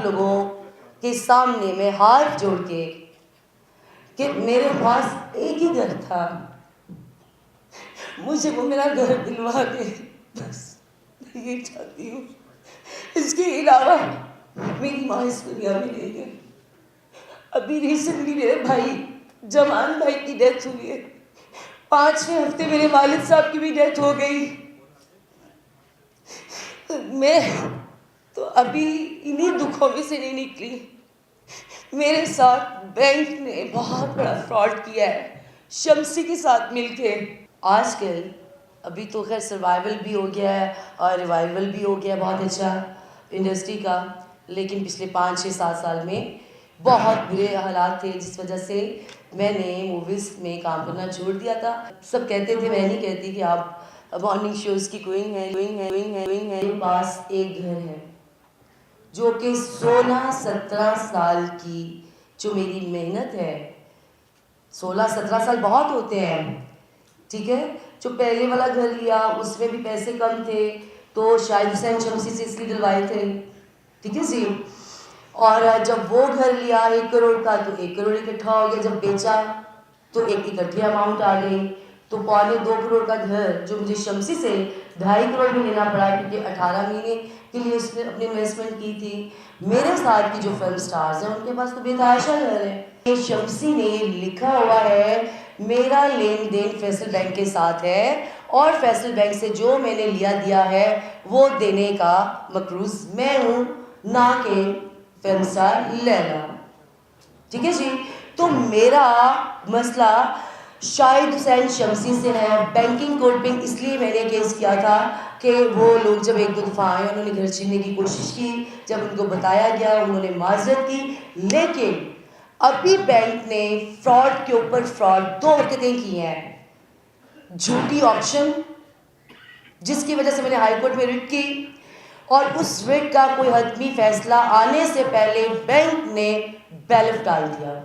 आप लोगों के सामने मैं हाथ जोड़ के कि मेरे पास एक ही घर था, मुझे वो मेरा घर दिलवा दे, बस ये चाहती हूँ। इसके अलावा मेरी माँ इस दुनिया में नहीं है। अभी रिसेंटली मेरे भाई जमान भाई की डेथ हुई है। 5वें हफ्ते मेरे वालिद साहब की भी डेथ हो गई। मैं तो अभी इन्हीं दुखों में से नहीं निकली। मेरे साथ बैंक ने बहुत बड़ा फ्रॉड किया है शम्सी के साथ मिलके। आजकल अभी तो खैर सर्वाइवल भी हो गया है और रिवाइवल भी हो गया बहुत अच्छा इंडस्ट्री का, लेकिन पिछले 5-6-7 साल में बहुत बुरे हालात थे जिस वजह से मैंने मूवीज़ में काम करना छोड़ दिया था। सब कहते थे, मैं नहीं कहती कि आप मॉर्निंग शोज़ की क्वीन है। मेरे पास एक घर है जो कि 16-17 साल की जो मेरी मेहनत है। 16-17 साल बहुत होते हैं, ठीक है। जो पहले वाला घर लिया उसमें भी पैसे कम थे तो शायद हुसैन शम्सी से इसलिए दिलवाए थे, ठीक है जी। और जब वो घर लिया 1 करोड़ का तो 1 करोड़ इकट्ठा हो गया। जब बेचा तो एक इकट्ठी अमाउंट आ गई। तो 2.25 करोड़ का घर जो मुझे शम्सी से 2.5 करोड़ में लेना पड़ा क्योंकि 18 महीने के लिए उसने अपनी इन्वेस्टमेंट की थी। मेरे साथ की जो फिल्म स्टार्स हैं उनके पास तो बेतहाशा घर है। ये शम्सी ने लिखा हुआ है मेरा लेन देन फैसल बैंक के साथ है और फैसल बैंक से जो मैंने लिया दिया है वो देने का मकरूज मैं हूँ, ना कि फिल्म स्टार लैला, ठीक है जी। तो मेरा मसला शाहिद हुसैन शम्सी से है। बैंकिंग कोर्ट पे इसलिए मैंने केस किया था कि वो लोग जब 1-2 दफ़ा आए उन्होंने घर छीनने की कोशिश की। जब उनको बताया गया उन्होंने माजरत की, लेकिन अभी बैंक ने फ्रॉड के ऊपर फ्रॉड 2 हरकतें की हैं। झूठी ऑप्शन जिसकी वजह से मैंने हाई कोर्ट में रिट की और उस रिट का कोई हतमी फैसला आने से पहले बैंक ने बैलेफ डाल दिया।